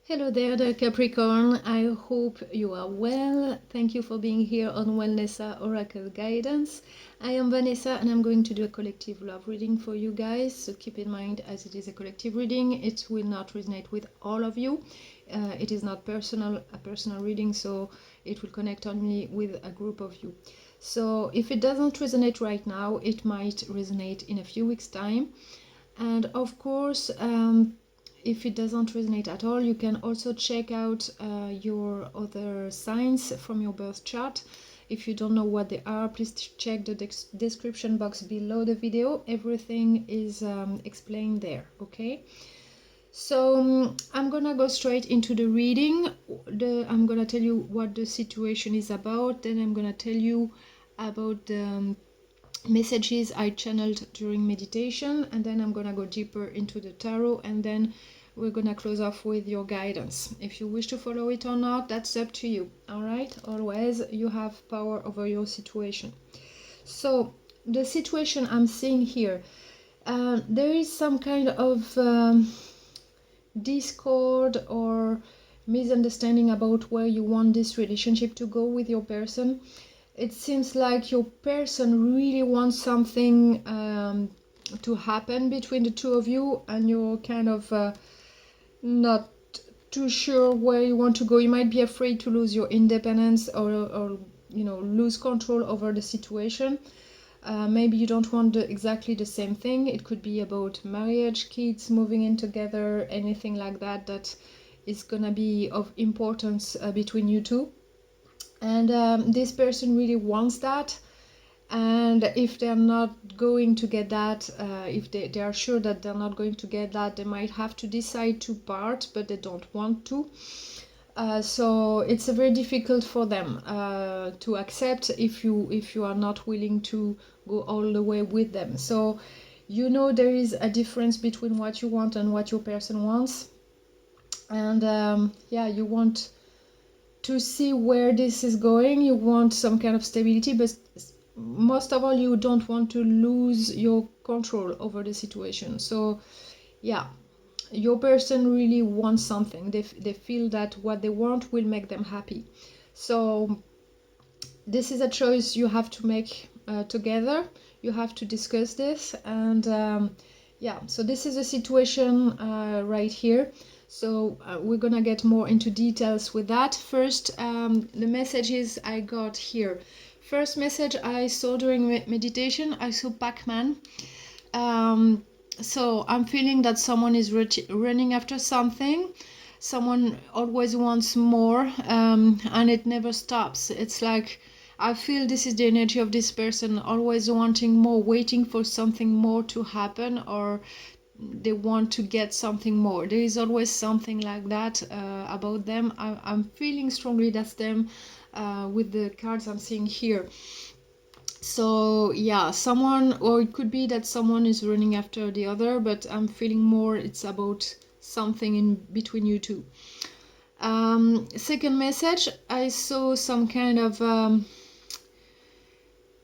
Hello there, dear Capricorn. I hope you are well. Thank you for being here on Wellnessa Oracle Guidance. I am Vanessa and I'm going to do a collective love reading for you guys. So keep in mind, as it is a collective reading, it will not resonate with all of you. It is not a personal reading, so it will connect only with a group of you. So if it doesn't resonate right now, it might resonate in a few weeks' time. And of course, if it doesn't resonate at all, you can also check out your other signs from your birth chart. If you don't know what they are, please check the description box below the video. Everything is explained there, okay? So I'm gonna go straight into the reading. I'm gonna tell you what the situation is about, then I'm gonna tell you about the messages I channeled during meditation, and then I'm gonna go deeper into the tarot, and then we're gonna close off with your guidance. If you wish to follow it or not, that's up to you. All right, always you have power over your situation. So the situation I'm seeing here, there is some kind of discord or misunderstanding about where you want this relationship to go with your person. It seems like your person really wants something to happen between the two of you, and you're kind of not too sure where you want to go. You might be afraid to lose your independence or lose control over the situation. Maybe you don't want exactly the same thing. It could be about marriage, kids, moving in together, anything like that that is gonna be of importance between you two. And this person really wants that, and if they're not going to get that, if they are sure that they're not going to get that, they might have to decide to part, but they don't want to. So it's very difficult for them to accept if you are not willing to go all the way with them. So there is a difference between what you want and what your person wants, and you want to see where this is going. You want some kind of stability, but most of all, you don't want to lose your control over the situation. So your person really wants something. They feel that what they want will make them happy. So this is a choice you have to make together. You have to discuss this, and so this is a situation right here. So we're gonna get more into details with that. First, the messages I got here. First message I saw during meditation, I saw Pac-Man. So I'm feeling that someone is running after something. Someone always wants more, and it never stops. It's like, I feel this is the energy of this person, always wanting more, waiting for something more to happen, or they want to get something more. There is always something like that about them. I'm feeling strongly that's them with the cards I'm seeing here. So someone, or it could be that someone is running after the other, but I'm feeling more it's about something in between you two. Second message, I saw some kind of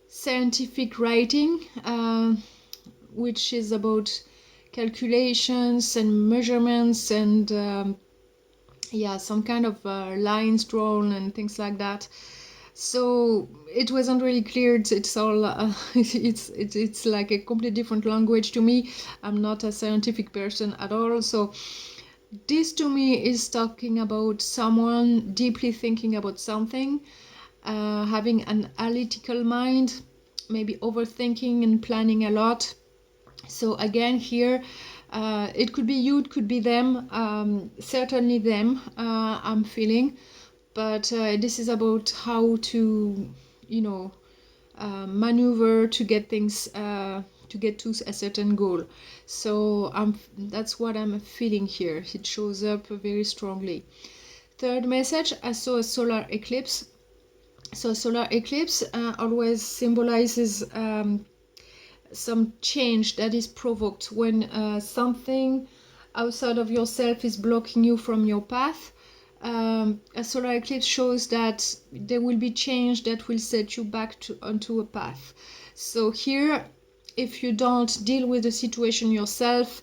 scientific writing, which is about calculations and measurements and some kind of lines drawn and things like that. So it wasn't really clear. It's all it's like a completely different language to me. I'm not a scientific person at all. So this to me is talking about someone deeply thinking about something, having an analytical mind, maybe overthinking and planning a lot. So again here, it could be you, it could be them, certainly them, I'm feeling. But this is about how to, maneuver to get things, to get to a certain goal. So that's what I'm feeling here. It shows up very strongly. Third message, I saw a solar eclipse. So solar eclipse always symbolizes some change that is provoked when something outside of yourself is blocking you from your path. A solar eclipse shows that there will be change that will set you back onto a path. So here, if you don't deal with the situation yourself,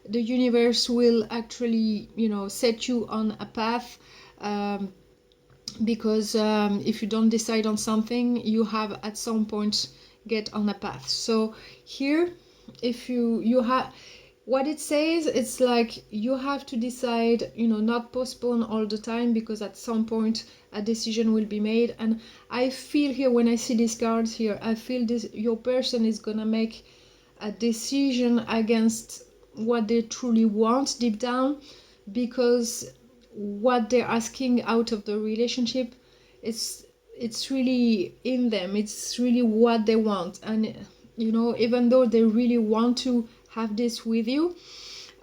the universe will actually, set you on a path, because if you don't decide on something, you have at some point get on a path. So here, if you have, what it says, it's like you have to decide, not postpone all the time, because at some point a decision will be made. And I feel here, when I see these cards here, I feel this, your person is gonna make a decision against what they truly want deep down, because what they're asking out of the relationship, it's really in them, it's really what they want. And even though they really want to have this with you,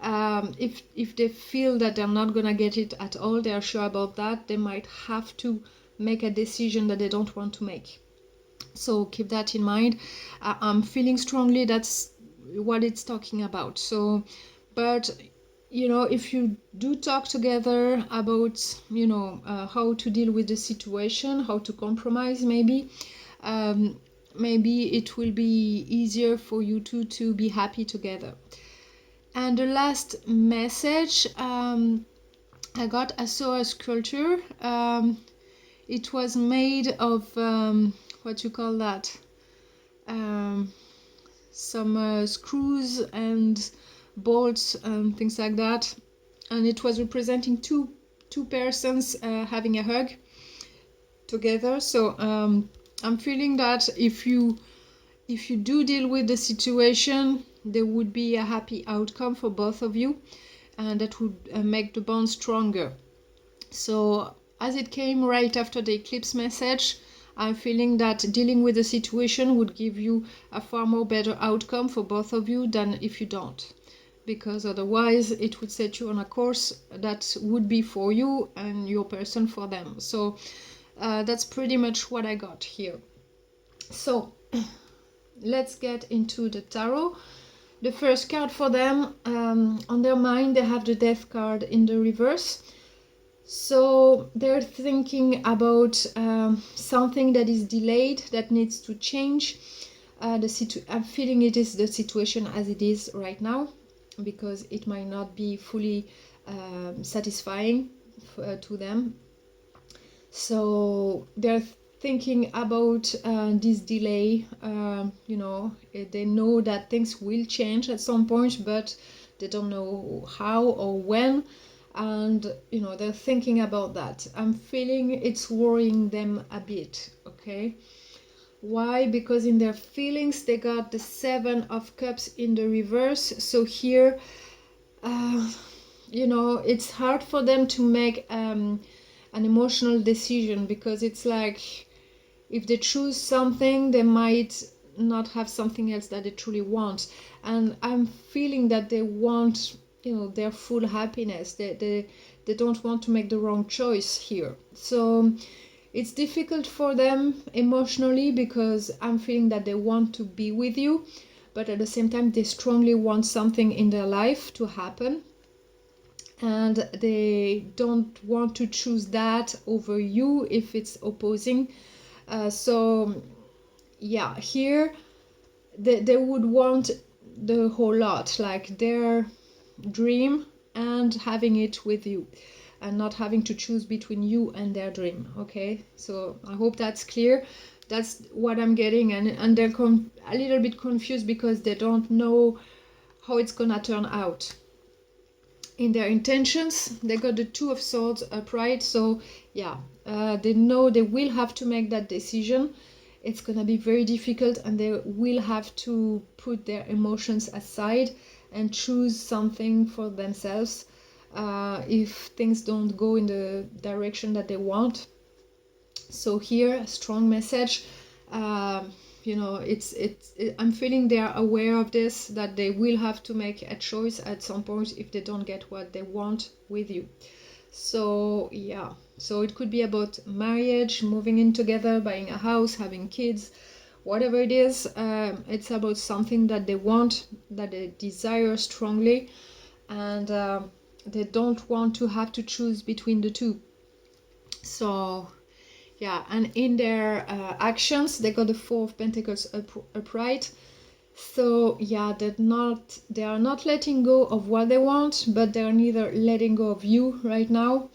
if they feel that they're not gonna get it at all, they're sure about that, they might have to make a decision that they don't want to make. So keep that in mind. I'm feeling strongly that's what it's talking about. So, but if you do talk together about how to deal with the situation, how to compromise, maybe it will be easier for you two to be happy together. And the last message, I saw a sculpture. It was made of what you call that, some screws and bolts and things like that, and it was representing two persons having a hug together. So I'm feeling that if you do deal with the situation, there would be a happy outcome for both of you, and that would make the bond stronger. So as it came right after the eclipse message, I'm feeling that dealing with the situation would give you a far more better outcome for both of you than if you don't, because otherwise it would set you on a course that would be for you and your person for them. So that's pretty much what I got here. So let's get into the tarot. The first card for them, on their mind, they have the Death card in the reverse. So they're thinking about something that is delayed, that needs to change. I'm feeling it is the situation as it is right now, because it might not be fully satisfying to them. So they're thinking about this delay. They know that things will change at some point, but they don't know how or when. And they're thinking about that. I'm feeling it's worrying them a bit. Okay, why? Because in their feelings they got the 7 of Cups in the reverse. So here it's hard for them to make an emotional decision, because it's like if they choose something, they might not have something else that they truly want. And I'm feeling that they want their full happiness. They don't want to make the wrong choice here. So it's difficult for them emotionally, because I'm feeling that they want to be with you, but at the same time they strongly want something in their life to happen, and they don't want to choose that over you if it's opposing. So yeah, here they would want the whole lot, like their dream and having it with you, and not having to choose between you and their dream. Okay, so I hope that's clear. That's what I'm getting. And they're a little bit confused, because they don't know how it's gonna turn out. In their intentions, they got the 2 of Swords upright. So yeah, they know they will have to make that decision. It's gonna be very difficult, and they will have to put their emotions aside and choose something for themselves if things don't go in the direction that they want. So here, a strong message. I'm feeling they are aware of this, that they will have to make a choice at some point if they don't get what they want with you. So yeah, so it could be about marriage, moving in together, buying a house, having kids, whatever it is. It's about something that they want, that they desire strongly, and they don't want to have to choose between the two. So yeah, and in their actions, they got the 4 of Pentacles upright. So yeah, they are not letting go of what they want, but they're neither letting go of you right now.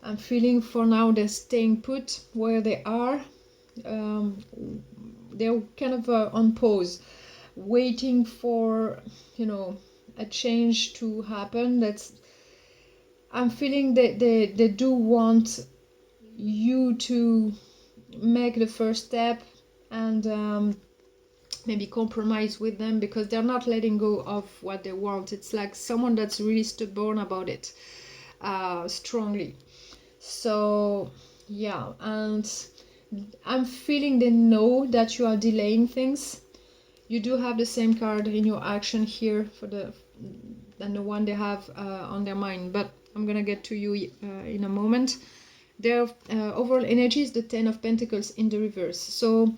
I'm feeling for now they're staying put where they are. They're kind of on pause, waiting for, a change to happen. I'm feeling that they do want you to make the first step and maybe compromise with them, because they're not letting go of what they want. It's like someone that's really stubborn about it, strongly. So yeah, and I'm feeling they know that you are delaying things. You do have the same card in your action here than the one they have on their mind, but I'm gonna get to you in a moment. Their overall energy is the Ten of Pentacles in the reverse. So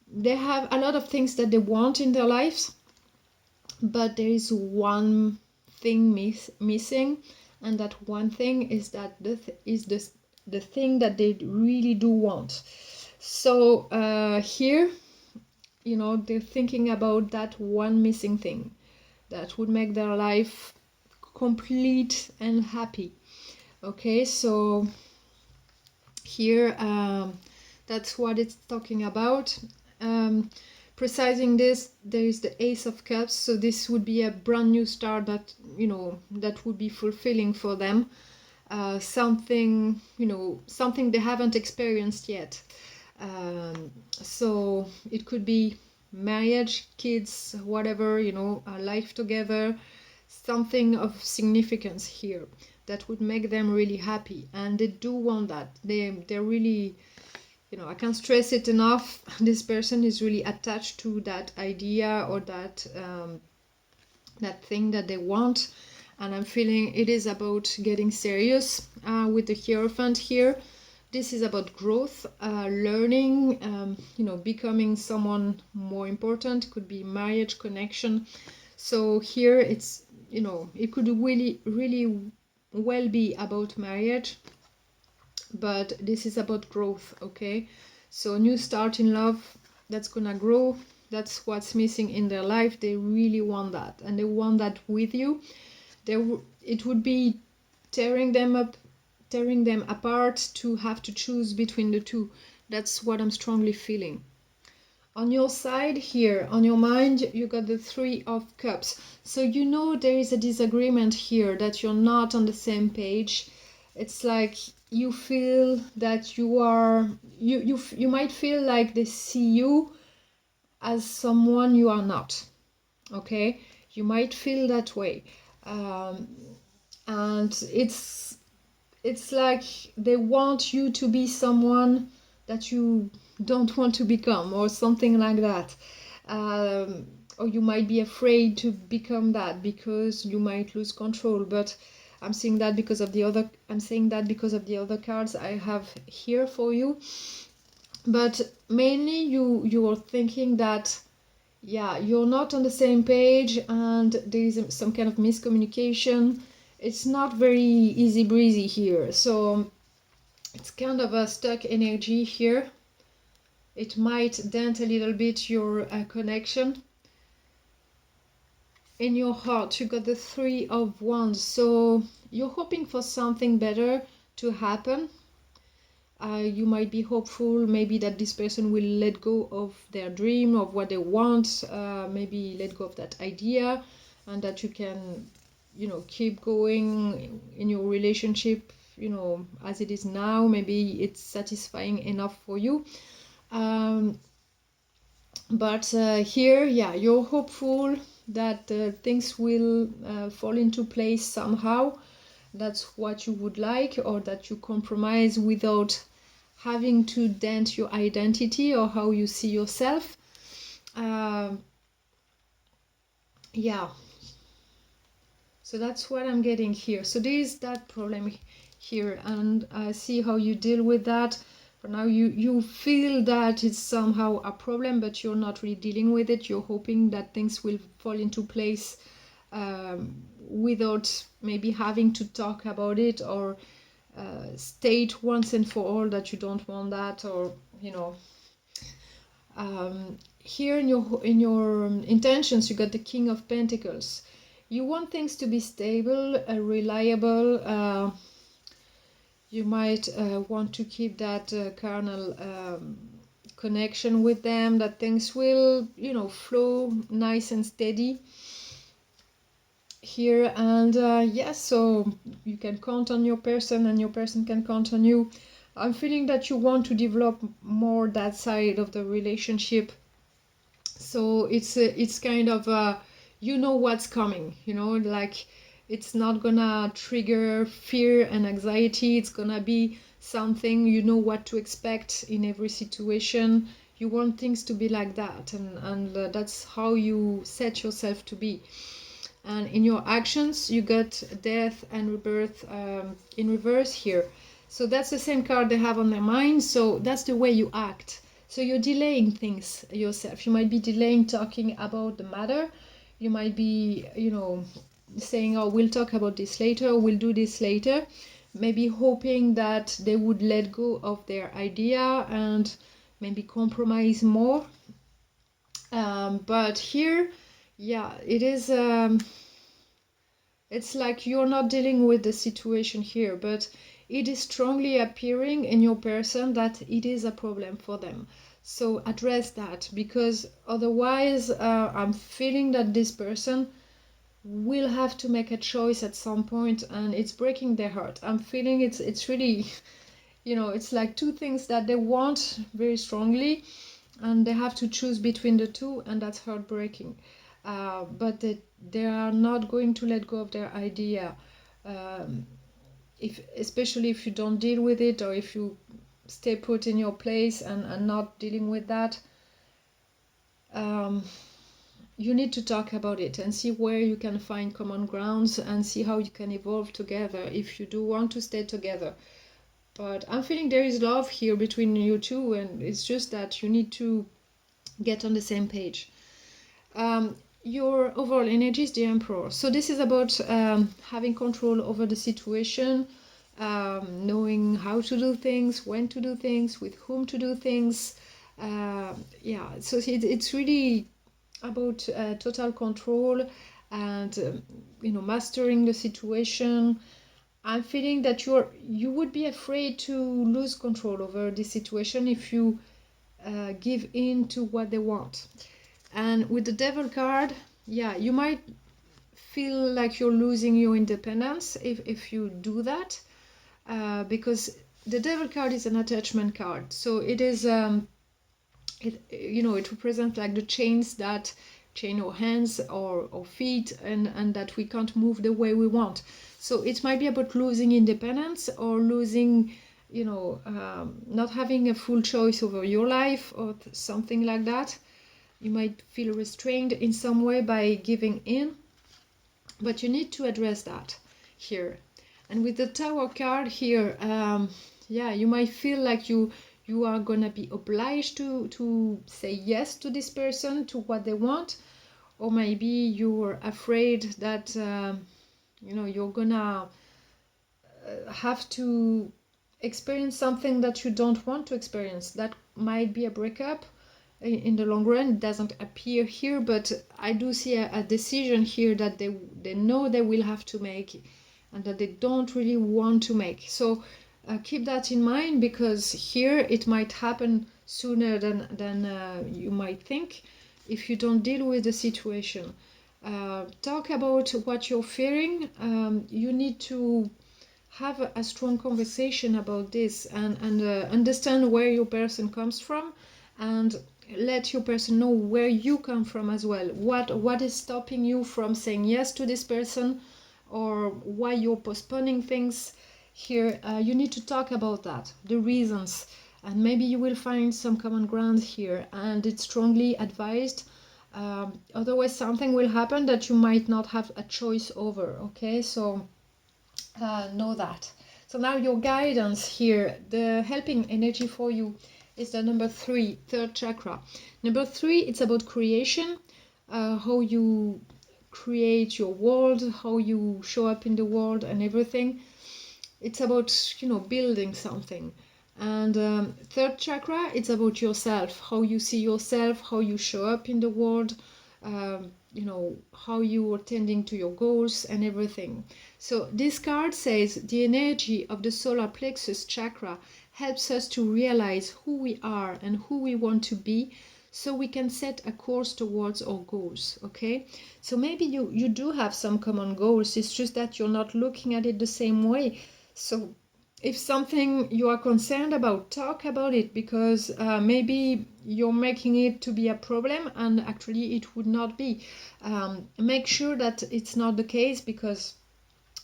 they have a lot of things that they want in their lives, but there is one thing missing, and that one thing is that the thing that they really do want. So here, they're thinking about that one missing thing that would make their life complete and happy. Okay, so here that's what it's talking about. Precising this, there is the Ace of Cups, so this would be a brand new start that that would be fulfilling for them. Something something they haven't experienced yet. So it could be marriage, kids, whatever, a life together, something of significance here that would make them really happy, and they do want that. They're really, I can't stress it enough. This person is really attached to that idea or that that thing that they want, and I'm feeling it is about getting serious with the Hierophant here. This is about growth, learning, becoming someone more important. Could be marriage, connection. So here it's, it could really well be about marriage, but this is about growth. Okay, so new start in love that's gonna grow. That's what's missing in their life. They really want that, and they want that with you. It would be tearing them apart to have to choose between the two. That's what I'm strongly feeling. On your side here, on your mind, you got the Three of Cups. So there is a disagreement here, that you're not on the same page. It's like you feel that you might feel like they see you as someone you are not. Okay, you might feel that way, and it's like they want you to be someone that you don't want to become, or something like that. Or you might be afraid to become that because you might lose control. But I'm saying that because of the other cards I have here for you. But mainly you are thinking that, yeah, you're not on the same page, and there is some kind of miscommunication. It's not very easy breezy here, so it's kind of a stuck energy here. It might dent a little bit your connection. In your heart, you got the Three of Wands, so you're hoping for something better to happen. You might be hopeful maybe that this person will let go of their dream, of what they want, maybe let go of that idea, and that you can keep going in your relationship as it is now. Maybe it's satisfying enough for you, but here, yeah, you're hopeful that things will fall into place somehow. That's what you would like, or that you compromise without having to dent your identity or how you see yourself. Yeah, so that's what I'm getting here. So there is that problem here, and see how you deal with that. For now, you feel that it's somehow a problem, but you're not really dealing with it. You're hoping that things will fall into place without maybe having to talk about it, or state once and for all that you don't want that, or here in your intentions, you got the King of Pentacles. You want things to be stable, reliable. You might want to keep that carnal connection with them, that things will, flow nice and steady here. And yes, so you can count on your person and your person can count on you. I'm feeling that you want to develop more that side of the relationship. So it's kind of what's coming, like it's not gonna trigger fear and anxiety. It's gonna be something, what to expect in every situation. You want things to be like that, and that's how you set yourself to be. And in your actions, you got death and rebirth in reverse here. So that's the same card they have on their mind. So that's the way you act. So you're delaying things yourself. You might be delaying talking about the matter. You might be, saying, oh, we'll talk about this later, we'll do this later. Maybe hoping that they would let go of their idea and maybe compromise more. But here, yeah, it is, it's like you're not dealing with the situation here, but it is strongly appearing in your person that it is a problem for them. So address that, because otherwise I'm feeling that this person will have to make a choice at some point, and it's breaking their heart. I'm feeling it's really, it's like two things that they want very strongly, and they have to choose between the two, and that's heartbreaking. But they are not going to let go of their idea, especially if you don't deal with it, or if you stay put in your place and not dealing with that. You need to talk about it and see where you can find common grounds and see how you can evolve together if you do want to stay together. But I'm feeling there is love here between you two, and it's just that you need to get on the same page. Your overall energy is the Emperor. So this is about having control over the situation, knowing how to do things, when to do things, with whom to do things. So it's really about total control and mastering the situation. I'm feeling that you would be afraid to lose control over the situation if you give in to what they want. And with the Devil card, you might feel like you're losing your independence if you do that, because the Devil card is an attachment card. So it is, it represents like the chains that chain our hands or feet, and that we can't move the way we want. So it might be about losing independence, or losing, not having a full choice over your life, or something like that. You might feel restrained in some way by giving in, but you need to address that here. And with the Tower card here, you might feel like you are gonna be obliged to say yes to this person, to what they want, or maybe you're afraid that you're gonna have to experience something that you don't want to experience. That might be a breakup in the long run. It doesn't appear here, but I do see a decision here that they know they will have to make, and that they don't really want to make. So keep that in mind, because here it might happen sooner than you might think if you don't deal with the situation. Talk about what you're fearing. You need to have a strong conversation about this, and understand where your person comes from, and let your person know where you come from as well. What is stopping you from saying yes to this person, or why you're postponing things here. You need to talk about that, the reasons, and maybe you will find some common ground here, and it's strongly advised. Otherwise something will happen that you might not have a choice over. Okay, so know that. So now your guidance here, the helping energy for you is the number 3, third chakra. Number 3, it's about creation, how you create your world, how you show up in the world and everything. It's about building something. And third chakra, it's about yourself, how you see yourself, how you show up in the world, how you are tending to your goals and everything. So this card says the energy of the solar plexus chakra helps us to realize who we are and who we want to be, so we can set a course towards our goals. Okay, so maybe you do have some common goals, it's just that you're not looking at it the same way. So if something you are concerned about, talk about it, because maybe you're making it to be a problem and actually it would not be. Make sure that it's not the case, because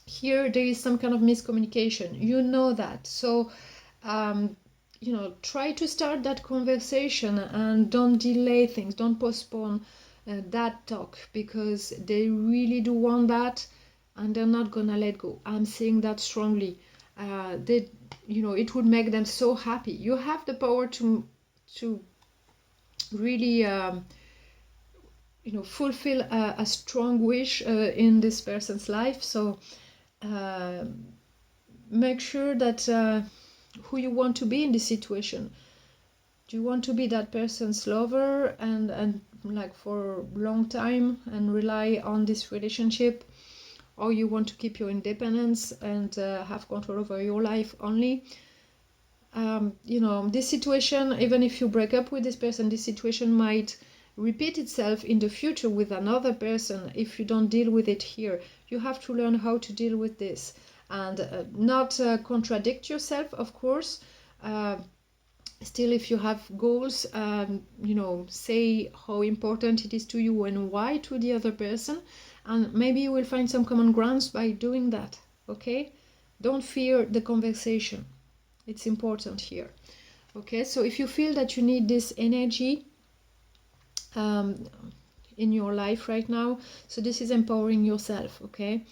here there is some kind of miscommunication, you know that. So try to start that conversation and don't delay things, don't postpone that talk, because they really do want that and they're not gonna let go. I'm saying that strongly. It would make them so happy. You have the power to really fulfill a strong wish in this person's life. So make sure that who you want to be in this situation. Do you want to be that person's lover and like for a long time and rely on this relationship, or you want to keep your independence and have control over your life only? This situation, even if you break up with this person, this situation might repeat itself in the future with another person if you don't deal with it here. You have to learn how to deal with this and not contradict yourself, of course. Still, if you have goals, say how important it is to you and why to the other person, and maybe you will find some common grounds by doing that. Okay, don't fear the conversation, it's important here. Okay, so if you feel that you need this energy in your life right now, so this is empowering yourself, okay,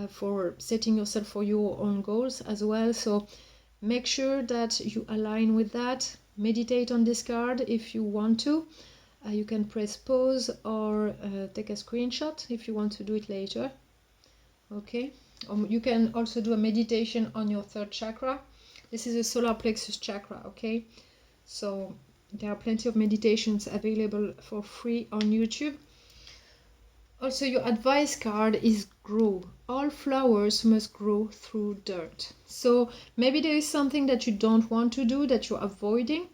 for setting yourself for your own goals as well. So make sure that you align with that. Meditate on this card if you want to. You can press pause or take a screenshot if you want to do it later. Okay, you can also do a meditation on your third chakra. This is a solar plexus chakra. Okay, so there are plenty of meditations available for free on YouTube. Also, your advice card is grow. All flowers must grow through dirt. So maybe there is something that you don't want to do, that you're avoiding,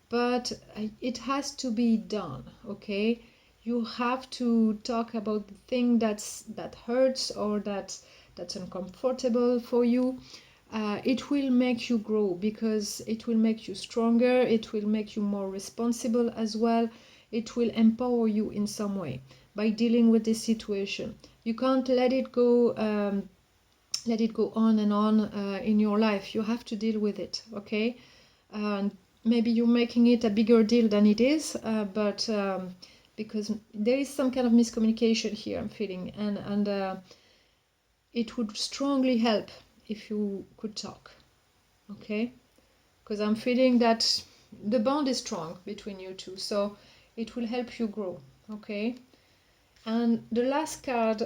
but it has to be done. Okay, you have to talk about the thing that hurts or that's uncomfortable for you. It will make you grow, because it will make you stronger, it will make you more responsible as well. It will empower you in some way by dealing with this situation. You can't let it go on and on in your life. You have to deal with it. Okay, maybe you're making it a bigger deal than it is, but because there is some kind of miscommunication here, I'm feeling, and it would strongly help if you could talk. Okay, because I'm feeling that the bond is strong between you two, so it will help you grow. Okay, and the last card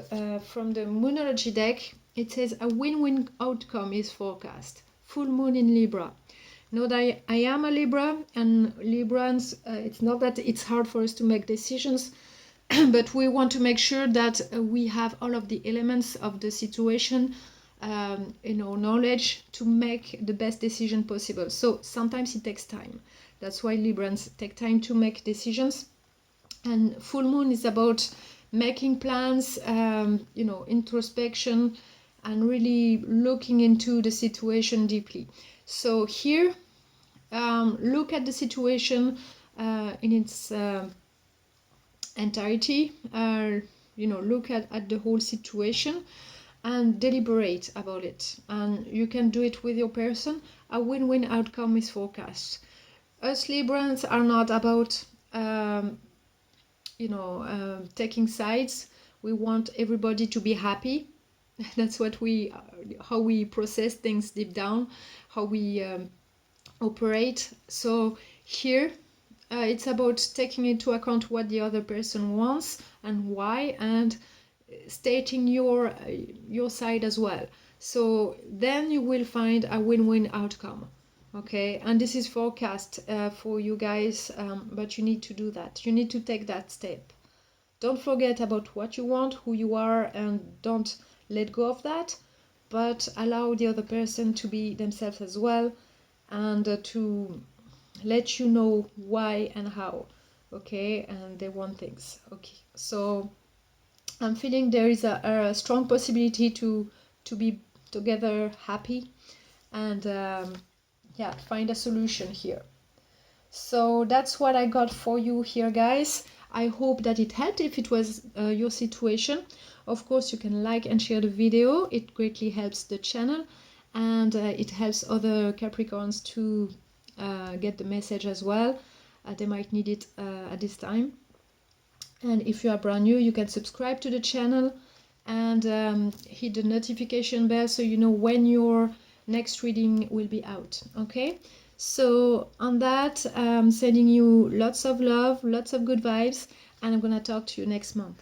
from the Moonology deck, it says a win-win outcome is forecast. Full moon in Libra. Know that I am a Libra, and Librans, it's not that it's hard for us to make decisions, but we want to make sure that we have all of the elements of the situation in our knowledge to make the best decision possible. So sometimes it takes time. That's why Librans take time to make decisions. And full moon is about making plans, introspection, and really looking into the situation deeply. So here, look at the situation in its entirety. Look at the whole situation and deliberate about it. And you can do it with your person. A win-win outcome is forecast. Us Librans are not about taking sides. We want everybody to be happy. That's how we process things deep down, how we operate. So here it's about taking into account what the other person wants and why, and stating your side as well. So then you will find a win-win outcome. Okay, and this is forecast for you guys, but you need to do that. You need to take that step. Don't forget about what you want, who you are, and don't let go of that, but allow the other person to be themselves as well, and to let you know why and how. Okay, and they want things. Okay, so I'm feeling there is a strong possibility to be together happy, and yeah, find a solution here. So that's what I got for you here, guys. I hope that it helped if it was your situation. Of course, you can like and share the video. It greatly helps the channel, and it helps other Capricorns to get the message as well. They might need it at this time. And if you are brand new, you can subscribe to the channel and hit the notification bell so you know when your next reading will be out. Okay, so on that, I'm sending you lots of love, lots of good vibes, and I'm gonna talk to you next month.